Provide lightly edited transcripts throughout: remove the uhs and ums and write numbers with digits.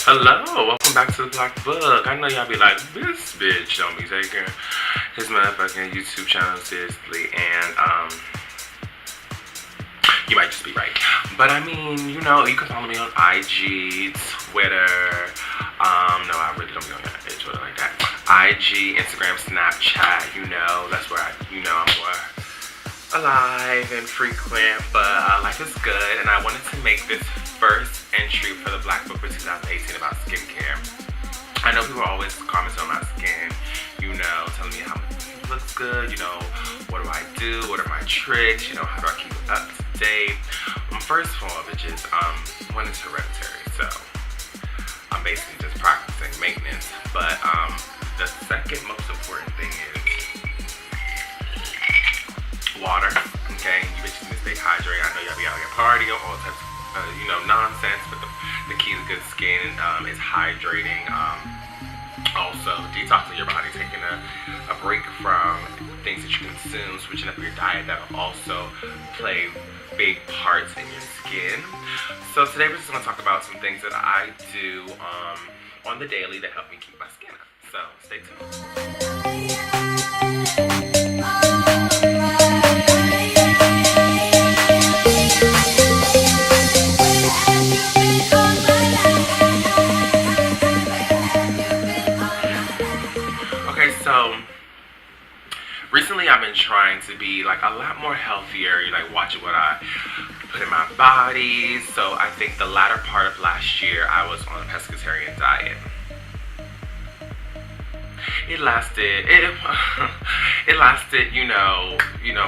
Hello, welcome back to the Black Book. I know y'all be like, this bitch don't be taking his motherfucking YouTube channel seriously, and you might just be right. But I mean, you know, you can follow me on IG, Twitter, no, I really don't be on Twitter like that. IG, Instagram, Snapchat, you know, that's where I'm more alive and frequent, but life is good, and I wanted to make this first entry for the Black Book for 2018 about skincare. I know people always comment on my skin, you know, telling me how it looks good, you know, what do I do, what are my tricks, you know, how do I keep it up to date. First of all, bitches, one is hereditary, so I'm basically just practicing maintenance, but the second most important thing is water. Okay, you bitches need to stay hydrated. I know y'all be out here partying, all types of you know, nonsense, but the key to good skin is hydrating. Also detoxing your body, taking a break from things that you consume, switching up your diet. That will also play big parts in your skin. So today we're just going to talk about some things that I do on the daily that help me keep my skin up. So stay tuned. So recently I've been trying to be like a lot more healthier, like watching what I put in my body. So I think the latter part of last year I was on a pescatarian diet. It lasted, you know,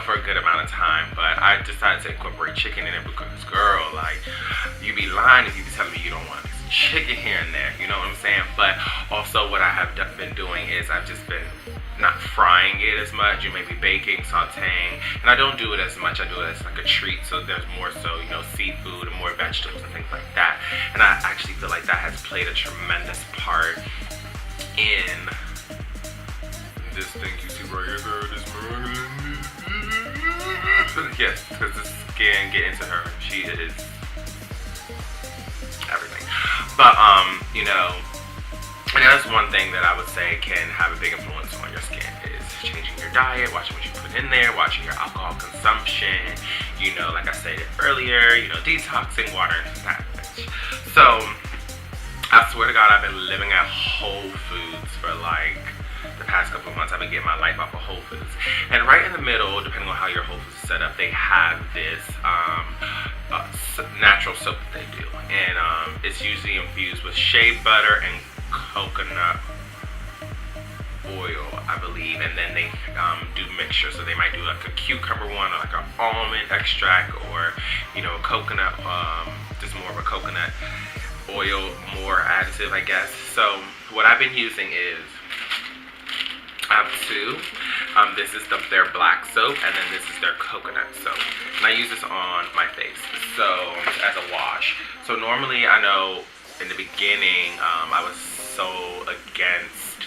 for a good amount of time, but I decided to incorporate chicken in it because, girl, like, you be lying if you be telling me you don't want chicken here and there, you know what I'm saying? But also what I have been doing is I've just been not frying it as much. You may be baking, sauteing, and I don't do it as much. I do it as like a treat, so there's more so, you know, seafood and more vegetables and things like that. And I actually feel like that has played a tremendous part in this thing you see right here, girl, this yes, because the skin get into her. She is everything. But you know, and that's one thing that I would say can have a big influence on your skin is changing your diet, watching what you put in there, watching your alcohol consumption, you know, like I said earlier, you know, detoxing, water, and that. So I swear to God, I've been living at Whole Foods for like the past couple of months. I've been getting my life off of Whole Foods, and right in the middle, depending on how your Whole Foods is set up, they have this natural soap that they do, and it's usually infused with shea butter and coconut oil, I believe, and then they do mixture, so they might do like a cucumber one, or like an almond extract, or you know, a coconut, just more of a coconut oil, more additive, I guess. So what I've been using is, I have two. This is their black soap, and then this is their coconut soap. And I use this on my face, so as a wash. So normally, I know in the beginning, I was so against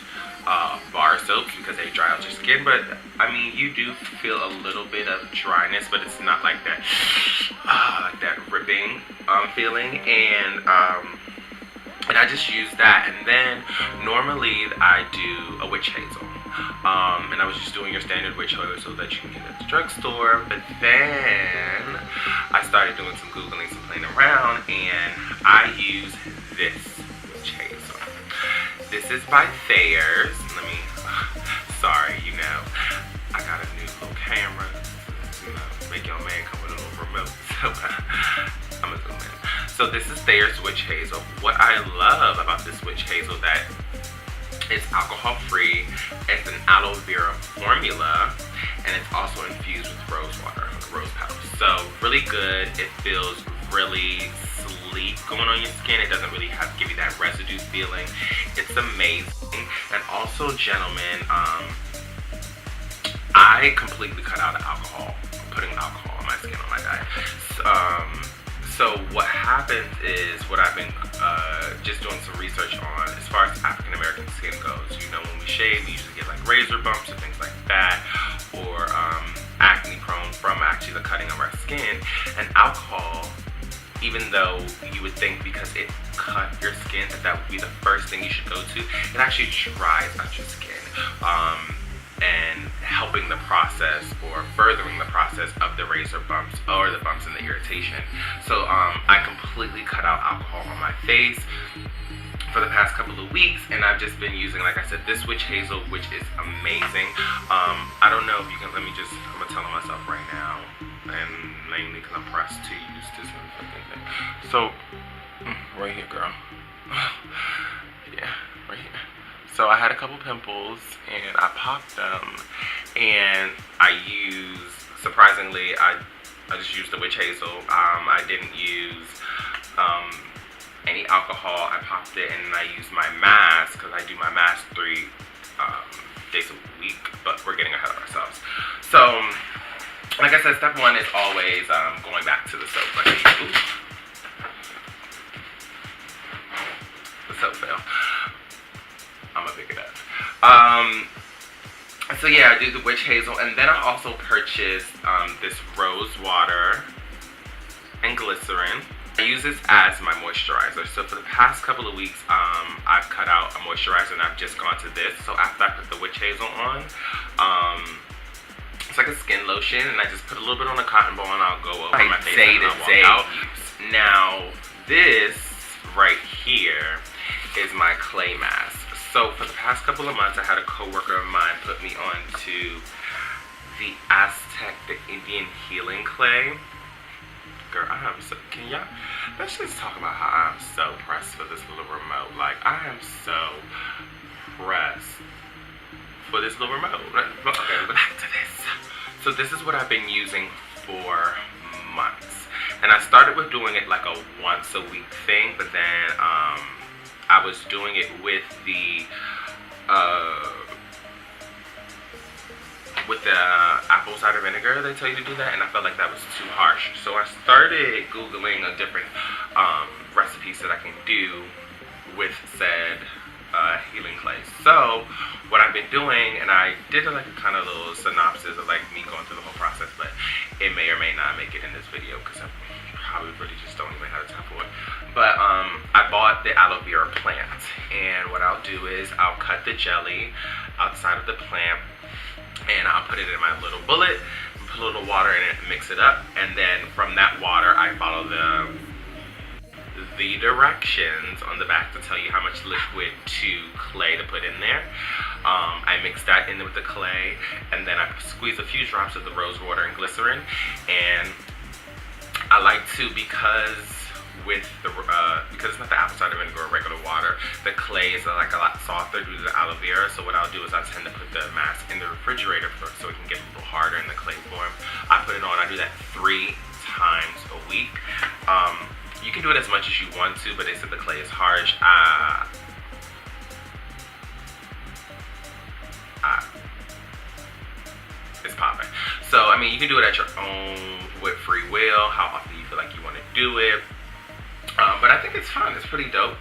bar soaps because they dry out your skin. But I mean, you do feel a little bit of dryness, but it's not like that, like that ripping feeling. And I just use that, and then normally I do a witch hazel. And I was just doing your standard witch hazel that you can get at the drugstore, but then I started doing some Googling, some playing around, and I use this witch hazel. This is by THAYERS. Sorry, you know, I got a new little camera, you know, make your man come with a little remote, so I'm gonna zoom in. So this is THAYERS Witch Hazel. What I love about this witch hazel that it's alcohol free, it's an aloe vera formula, and it's also infused with rose water, rose petals. So really good. It feels really sleek going on your skin. It doesn't really give you that residue feeling. It's amazing. And also, gentlemen, I completely cut out of alcohol, putting alcohol on my skin, on my diet. So what happens is, what I've been just doing some research on as far as African American skin goes. You know, when we shave, we usually get like razor bumps and things like that, or acne prone from actually the cutting of our skin. And alcohol even though you would think because it cut your skin that would be the first thing you should go to, it actually dries out your skin, and helping the process or furthering the process of the razor bumps or the bumps and the irritation. So I completely cut out alcohol on my face for the past couple of weeks, and I've just been using, like I said, this witch hazel, which is amazing. I don't know if you can, I'm gonna tell myself right now, and mainly because I'm pressed to use this fucking thing. So, right here, girl. Yeah, right here. So I had a couple pimples, and I popped them, and surprisingly, I just used the witch hazel. I didn't use any alcohol. I popped it, and I used my mask, because I do my mask 3 days a week, but we're getting ahead of ourselves. So, like I said, step 1 is always going back to the soap. The soap fell. I'm gonna pick it up. So yeah, I do the witch hazel, and then I also purchased this rose water and glycerin. I use this as my moisturizer. So for the past couple of weeks, I've cut out a moisturizer and I've just gone to this. So after I put the witch hazel on, it's like a skin lotion, and I just put a little bit on a cotton ball and I'll go over my face and I'll walk out. Now this right here is my clay mask. So for the past couple of months, I had a coworker of mine put me onto the Aztec, the Indian healing clay. Girl, let's just talk about how I'm so pressed for this little remote. Like, I am so pressed for this little remote. Okay, but back to this. So this is what I've been using for months. And I started with doing it like a once a week thing, but then I was doing it with the apple cider vinegar. They tell you to do that, and I felt like that was too harsh. So I started Googling a different recipes that I can do with said healing clay. So what I've been doing, and I did like a kind of little synopsis of like me going through the whole process, but it may or may not make it in this video because I probably really just don't even have the time for it. But I bought the aloe vera plant, and what I'll do is I'll cut the jelly outside of the plant, and I'll put it in my little bullet, put a little water in it, mix it up, and then from that water I follow the directions on the back to tell you how much liquid to clay to put in there. I mix that in with the clay, and then I squeeze a few drops of the rose water and glycerin, and I like to, because it's not the apple cider vinegar or regular water, the clay is like a lot softer due to the aloe vera. So what I'll do is I tend to put the mask in the refrigerator first so it can get a little harder in the clay form. I put it on. I do that 3 times a week. You can do it as much as you want to, but they said the clay is harsh. It's popping. So I mean, you can do it at your own with free will, how often you feel like you want to do it. But I think it's fun. It's pretty dope.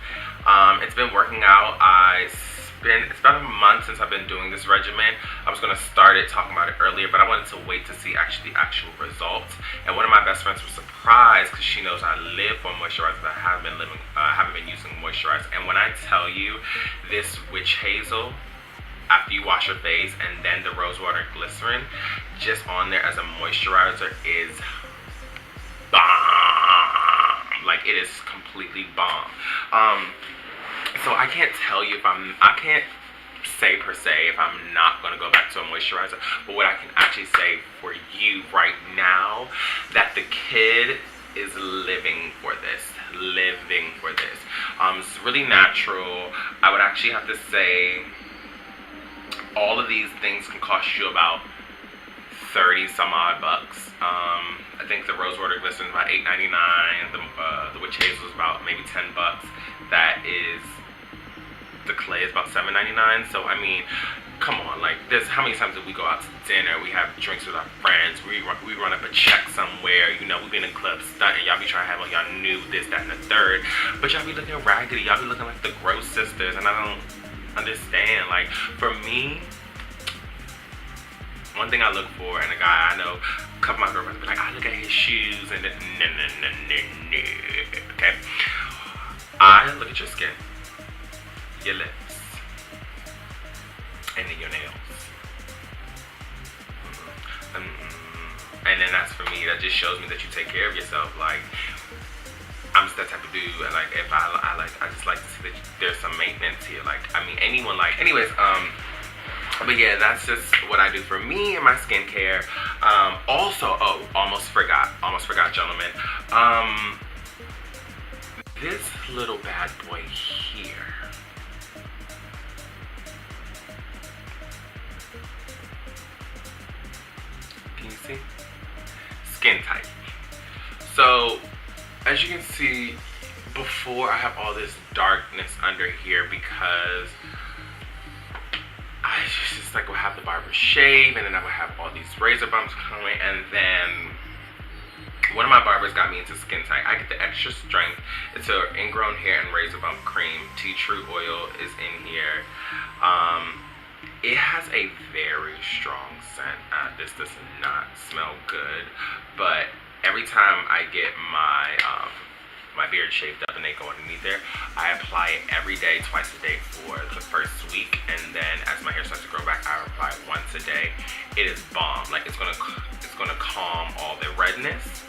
It's been working out. It's about a month since I've been doing this regimen. I was going to start it talking about it earlier, but I wanted to wait to see the actual results. And one of my best friends was surprised because she knows I live for moisturizer. I haven't been using moisturizer. And when I tell you, this witch hazel, after you wash your face, and then the rose water and glycerin, just on there as a moisturizer is bomb. Like, it is completely bomb. So I can't tell you I can't say per se if I'm not going to go back to a moisturizer, but what I can actually say for you right now, that the kid is living for this. It's really natural. I would actually have to say all of these things can cost you about 30 some odd bucks. I think the rose water glycerin is about $8.99. The witch hazel is about maybe 10 bucks. That is, the clay is about $7.99. So I mean, come on, like, there's how many times did we go out to dinner, we have drinks with our friends, we run up a check somewhere, you know, we be in a club stunting, y'all be trying to have on y'all new this, that, and the third, but y'all be looking raggedy, y'all be looking like the gross sisters, and I don't understand. Like, for me, one thing I look for in a guy, I know a couple of my girlfriends be like, I look at his issues and no. Okay. Look at your skin, your lips, and then your nails. And then that's for me. That just shows me that you take care of yourself. Like, I'm just that type of dude. And like, if I just like to see that there's some maintenance here. Like, I mean, anyone like. Anyways, but yeah, that's just what I do for me and my skincare. Also, almost forgot, gentlemen. This little bad boy here. Can you see? Skin type. So, as you can see, before I have all this darkness under here because I just like would have the barber shave, and then I would have all these razor bumps coming, and then one of my barbers got me into skin tight. I get the extra strength. It's an ingrown hair and razor bump cream. Tea tree oil is in here. It has a very strong scent. This does not smell good, but every time I get my my beard shaved up and they go underneath there, I apply it every day, twice a day for the first week, and then as my hair starts to grow back, I apply it once a day. It is bomb. Like, it's gonna calm all the redness,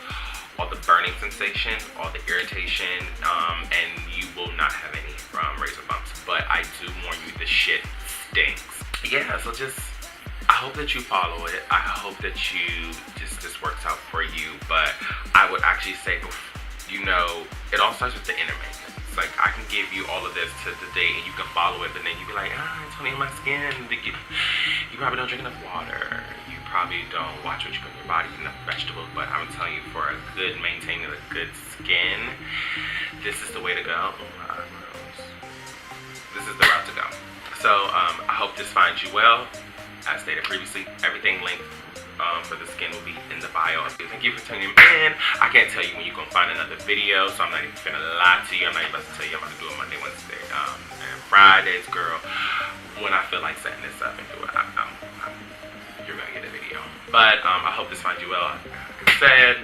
all the burning sensation, all the irritation, and you will not have any razor bumps. But I do warn you, the shit stinks. Yeah, so just, I hope that you follow it. I hope that you this works out for you. But I would actually say, you know, it all starts with the inner maintenance. Like, I can give you all of this to the day and you can follow it, but then you be like, Antonio, my skin, you probably don't drink enough water. You probably don't watch what you put in your body, enough vegetables. But I'm telling you, for a good maintaining a good skin, this is the way to go. This is the route to go. So I hope this finds you well. As stated previously, everything linked for the skin will be in the bio. Thank you for tuning in. I can't tell you when you're gonna find another video, so I'm not even gonna lie to you. I'm not even about to tell you I'm gonna do it Monday, Wednesday, and Fridays, girl. When I feel like setting this up and do it, you're gonna get a video. But I hope this finds you well. Like I said,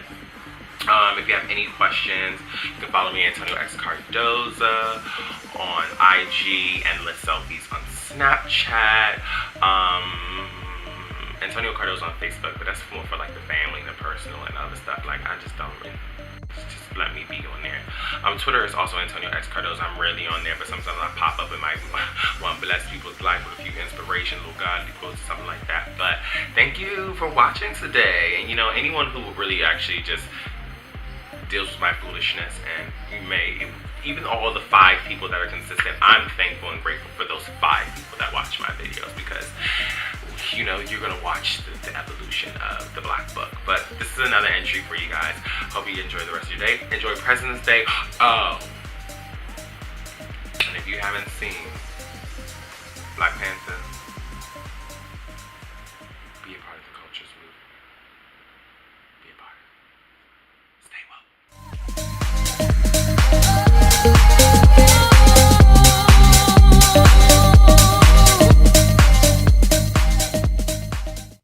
if you have any questions, you can follow me, antonioxcardoza, on IG, endless selfies on Snapchat. Antonio Cardoza on Facebook, but that's more for like the family and the personal and other stuff. Like, I just don't really, just let me be on there. Twitter is also Antonio X Cardoza. I'm rarely on there, but sometimes I pop up and might want to bless people's life with a few inspiration, little godly quotes, something like that. But thank you for watching today. And you know, anyone who really actually just deals with my foolishness, and you may, even all the 5 people that are consistent, I'm thankful and grateful for those 5 people that watch my videos, because you know, you're gonna watch the evolution of the Black Book. But this is another entry for you guys. Hope you enjoy the rest of your day. Enjoy President's Day. Oh, and if you haven't seen Black Panther,